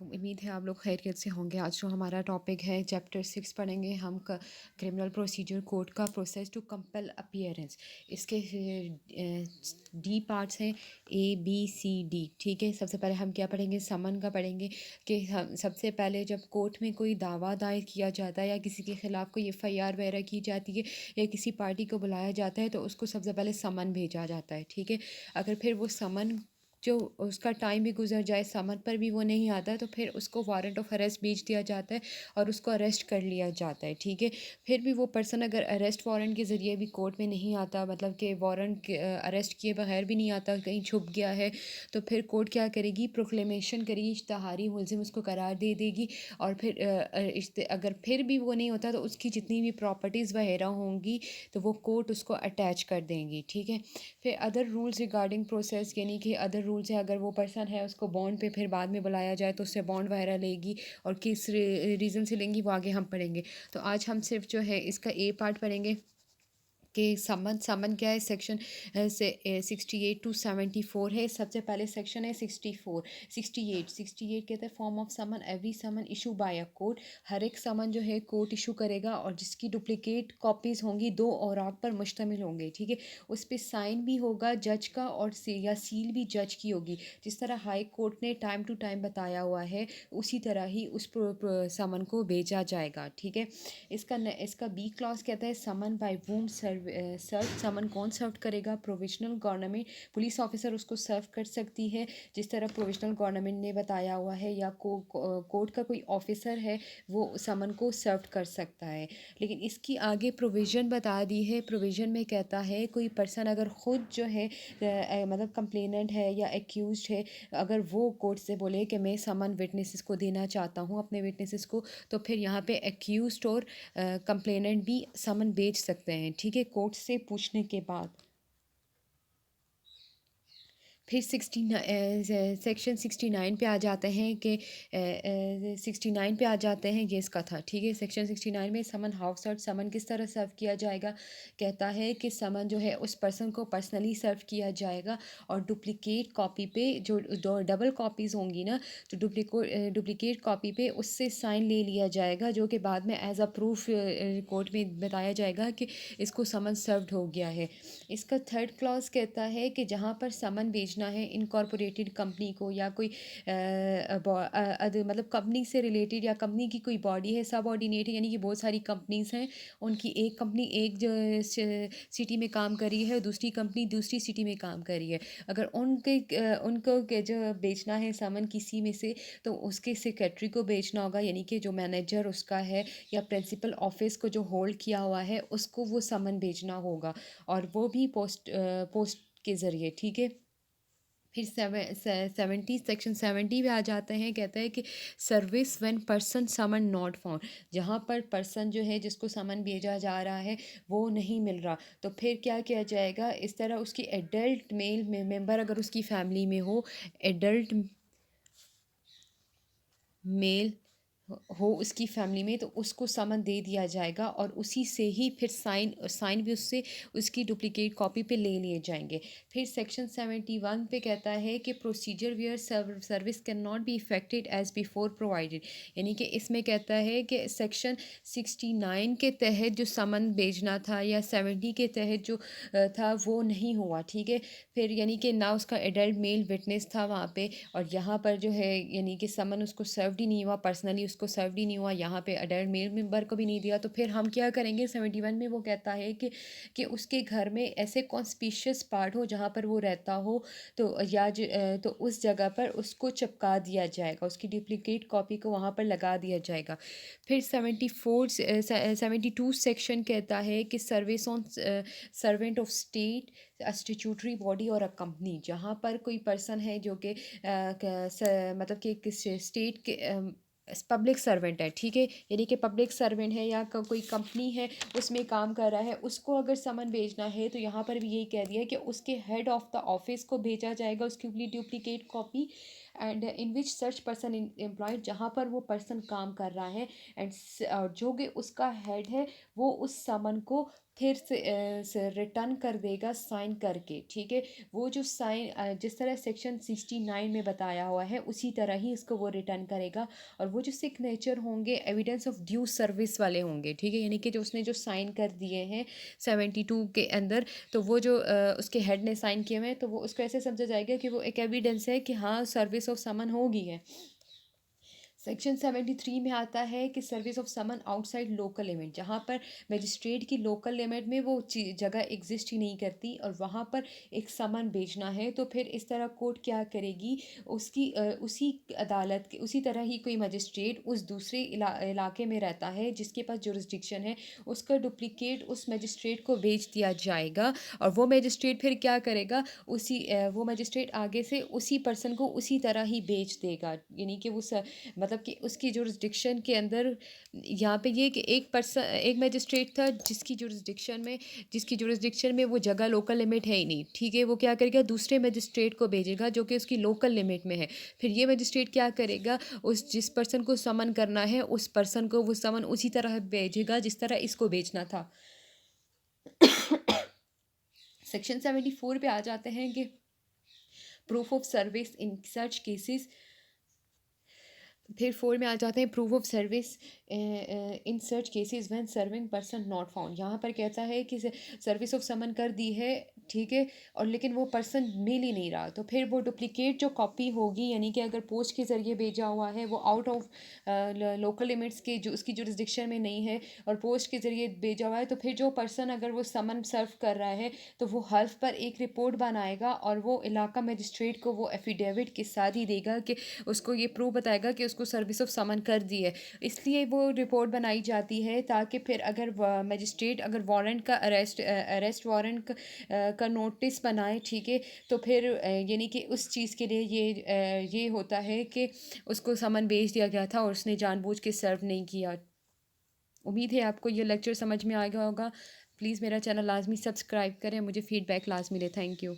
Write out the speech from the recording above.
वालेकुम। उम्मीद है आप लोग खैरियत से होंगे। आज जो हमारा टॉपिक है चैप्टर 6 पढ़ेंगे हम क्रिमिनल प्रोसीजर कोड का प्रोसेस टू कंपेल अपीयरेंस। इसके डी पार्ट्स हैं ABCD। ठीक है, सबसे पहले हम क्या पढ़ेंगे, समन का पढ़ेंगे कि हम सबसे पहले जब कोर्ट में कोई दावा दायर किया जाता है या किसी के ख़िलाफ़ कोई FIR वगैरह की जाती है या किसी पार्टी को बुलाया जाता है तो उसको सबसे पहले समन भेजा जाता है। ठीक है, अगर फिर वो समन जो उसका टाइम भी गुजर जाए, समन पर भी वो नहीं आता तो फिर उसको वारंट ऑफ अरेस्ट भेज दिया जाता है और उसको अरेस्ट कर लिया जाता है। ठीक है, फिर भी वो पर्सन अगर अरेस्ट वारंट के ज़रिए भी कोर्ट में नहीं आता, मतलब कि वारंट के अरेस्ट किए बगैर भी नहीं आता, कहीं छुप गया है, तो फिर कोर्ट क्या करेगी, प्रोक्लेमेशन करेगी, इश्तहारी मुलजिम उसको करार दे देगी। और फिर अगर फिर भी वो नहीं होता तो उसकी जितनी भी प्रॉपर्टीज़ वगैरह होंगी तो वो कोर्ट उसको अटैच कर देंगी। ठीक है, फिर अदर रूल्स रिगार्डिंग प्रोसेस, यानी कि अदर रूल्स है, अगर वो पर्सन है उसको बॉन्ड पे फिर बाद में बुलाया जाए तो उससे बॉन्ड वगैरह लेगी और किस रीज़न से लेंगी वो आगे हम पढ़ेंगे। तो आज हम सिर्फ जो है इसका ए पार्ट पढ़ेंगे कि समन समन क्या है। सेक्शन से 68 to 74 है। सबसे पहले सेक्शन है 68 कहते हैं form of summon every summon issue by a court. हर एक समन जो है कोर्ट इशू करेगा और जिसकी डुप्लिकेट कॉपीज़ होंगी, दो औराक पर मुश्तमिल होंगे। ठीक है, उस पर साइन भी होगा जज का और या सील भी जज की होगी। जिस तरह हाई कोर्ट ने टाइम टू टाइम बताया हुआ है उसी तरह ही उस समन को भेजा जाएगा। ठीक है, इसका बी क्लॉज कहता है समन बाय वूम सर्व। समन कौन सर्व करेगा, प्रोविजनल गवर्नमेंट, पुलिस ऑफिसर उसको सर्व कर सकती है जिस तरह प्रोविजनल गवर्नमेंट ने बताया हुआ है, या कोर्ट का कोई ऑफिसर है वो समन को सर्व कर सकता है। लेकिन इसकी आगे प्रोविज़न बता दी है। प्रोविज़न में कहता है कोई पर्सन अगर ख़ुद जो है मतलब कंप्लेनेंट है या एक्यूज है, अगर वो कोर्ट से बोले कि मैं समन विटनेसेस को देना चाहता हूँ, अपने विटनेसेस को, तो फिर यहाँ पे एक्यूज और कंप्लेनेंट भी समन भेज सकते हैं। ठीक है, कोर्ट से पूछने के बाद। फिर सेक्शन 69 पे आ जाते हैं कि 69 पे आ जाते हैं, ये इसका था। ठीक है, सेक्शन 69 में समन हाउस सर्व, समन किस तरह सर्व किया जाएगा, कहता है कि समन जो है उस पर्सन को पर्सनली सर्व किया जाएगा और डुप्लिकेट कॉपी पे जो डबल कॉपीज़ होंगी ना, तो डुप्लिकेट कॉपी पे उससे साइन ले लिया जाएगा जो कि बाद में एज अ प्रूफ कोर्ट में बताया जाएगा कि इसको समन सर्व्ड हो गया है। इसका थर्ड क्लॉज कहता है कि जहाँ पर समन भेजना है इनकॉर्पोरेटेड कंपनी को या कोई मतलब कंपनी से रिलेटेड या कंपनी की कोई बॉडी है, सब ऑर्डिनेट है, यानी कि बहुत सारी कंपनीज़ हैं, उनकी एक कंपनी एक जो सिटी में काम कर रही है और दूसरी कंपनी दूसरी सिटी में काम कर रही है। अगर उनको जो बेचना है समन किसी में से, तो उसके सेक्रेटरी को बेचना होगा, यानी कि जो मैनेजर उसका है या प्रिंसिपल ऑफिस को जो होल्ड किया हुआ है उसको वो समन भेजना होगा, और वो भी पोस्ट के ज़रिए। ठीक है, फिर 70 में आ जाते हैं, कहते हैं कि service when person summon not found. जहाँ पर पर्सन जो है जिसको समन भेजा जा रहा है वो नहीं मिल रहा, तो फिर क्या किया जाएगा, इस तरह उसकी एडल्ट मेल मेंबर अगर उसकी फैमिली में हो, एडल्ट मेल हो उसकी फैमिली में, तो उसको समन दे दिया जाएगा और उसी से ही फिर साइन भी उससे उसकी डुप्लिकेट कॉपी पे ले लिए जाएंगे। फिर सेक्शन 71 पे कहता है कि procedure where service can not be effected as before provided, यानी कि इसमें कहता है कि सेक्शन 69 के तहत जो समन भेजना था या 70 के तहत जो था वो नहीं हुआ। ठीक है, फिर यानी कि ना उसका एडल्ट मेल विटनेस था वहाँ पे, और यहाँ पर जो है यानी कि समन उसको सर्व्ड ही नहीं हुआ, पर्सनली उसको सर्व्ड ही नहीं हुआ, यहाँ पे अडल्ट मेल मेंबर को भी नहीं दिया, तो फिर हम क्या करेंगे। 71 में वो कहता है कि उसके घर में ऐसे कॉन्स्पिशियस पार्ट हो जहाँ पर वो रहता हो, तो तो उस जगह पर उसको चिपका दिया जाएगा, उसकी डुप्लिकेट कॉपी को वहाँ पर लगा दिया जाएगा। फिर 72 सेक्शन कहता है कि service on servant of state, statutory body और अ कंपनी, जहाँ पर कोई पर्सन है जो कि मतलब कि किस स्टेट के पब्लिक सर्वेंट है। ठीक है, यानी कि पब्लिक सर्वेंट है या कोई कंपनी है उसमें काम कर रहा है, उसको अगर समन भेजना है तो यहाँ पर भी यही कह दिया है कि उसके हेड ऑफ द ऑफिस को भेजा जाएगा उसकी duplicate copy, and in which search person employed, जहाँ पर वो पर्सन काम कर रहा है, एंड जो कि उसका हेड है वो उस समन को फिर से रिटर्न कर देगा साइन करके, ठीक है। वो जो साइन जिस तरह सेक्शन 69 में बताया हुआ है उसी तरह ही इसको वो रिटर्न करेगा। और वो जो सिग्नेचर होंगे एविडेंस ऑफ ड्यू सर्विस वाले होंगे, ठीक है, यानी कि जो उसने जो साइन कर दिए हैं 72 के अंदर, तो वो जो उसके हेड ने साइन किए हुए हैं, तो वो उसको ऐसे समझा जाएगा कि वो एक एविडेंस है कि हाँ सर्विस ऑफ समन होगी है। सेक्शन 73 में आता है कि service of summon outside local limit, जहाँ पर मजिस्ट्रेट की लोकल लिमिट में वो जगह एग्जिस्ट ही नहीं करती और वहाँ पर एक समन भेजना है, तो फिर इस तरह कोर्ट क्या करेगी, उसी अदालत के उसी तरह ही कोई मजिस्ट्रेट उस दूसरे इलाके में रहता है जिसके पास जुरिस्डिक्शन है, उसका डुप्लिकेट उस मजिस्ट्रेट को भेज दिया जाएगा। और वो मजिस्ट्रेट फिर क्या करेगा, वो मजिस्ट्रेट आगे से उसी पर्सन को उसी तरह ही भेज देगा, यानी कि उस मतलब कि उसकी जुरिस्डिक्शन के अंदर। यहाँ पे ये कि एक मजिस्ट्रेट था जिसकी जुरिस्डिक्शन में वो जगह लोकल लिमिट है ही नहीं, ठीक है। वो क्या करेगा, दूसरे मजिस्ट्रेट को भेजेगा जो कि उसकी लोकल लिमिट में है। फिर ये मजिस्ट्रेट क्या करेगा, उस जिस पर्सन को समन करना है उस पर्सन को वो समन उसी तरह भेजेगा जिस तरह इसको भेजना था। सेक्शन 74 पे आ जाते हैं कि proof of service in such cases. फिर 4 में आ जाते हैं proof of service in search cases when serving person not found. यहाँ पर कहता है कि सर्विस ऑफ समन कर दी है, ठीक है, और लेकिन वो पर्सन मिल ही नहीं रहा, तो फिर वो डुप्लीकेट जो कॉपी होगी, यानी कि अगर पोस्ट के ज़रिए भेजा हुआ है वो आउट ऑफ लोकल लिमिट्स के जो उसकी जुरिस्डिक्शन में नहीं है और पोस्ट के ज़रिए भेजा हुआ है, तो फिर जो पर्सन अगर वो समन सर्व कर रहा है तो वो हल्फ पर एक रिपोर्ट बनाएगा और वो इलाका मजिस्ट्रेट को वो एफिडेविट के साथ ही देगा कि उसको ये प्रूव बताएगा कि उसको सर्विस ऑफ समन कर दी है। इसलिए वो रिपोर्ट बनाई जाती है ताकि फिर अगर मजिस्ट्रेट अगर वारंट का अरेस्ट वारंट का नोटिस बनाए, ठीक है, तो फिर यानी कि उस चीज़ के लिए ये होता है कि उसको समन भेज दिया गया था और उसने जानबूझ के सर्व नहीं किया। उम्मीद है आपको ये लेक्चर समझ में आ गया होगा। प्लीज़ मेरा चैनल लाजमी सब्सक्राइब करें, मुझे फीडबैक लाजमी दें। Thank you.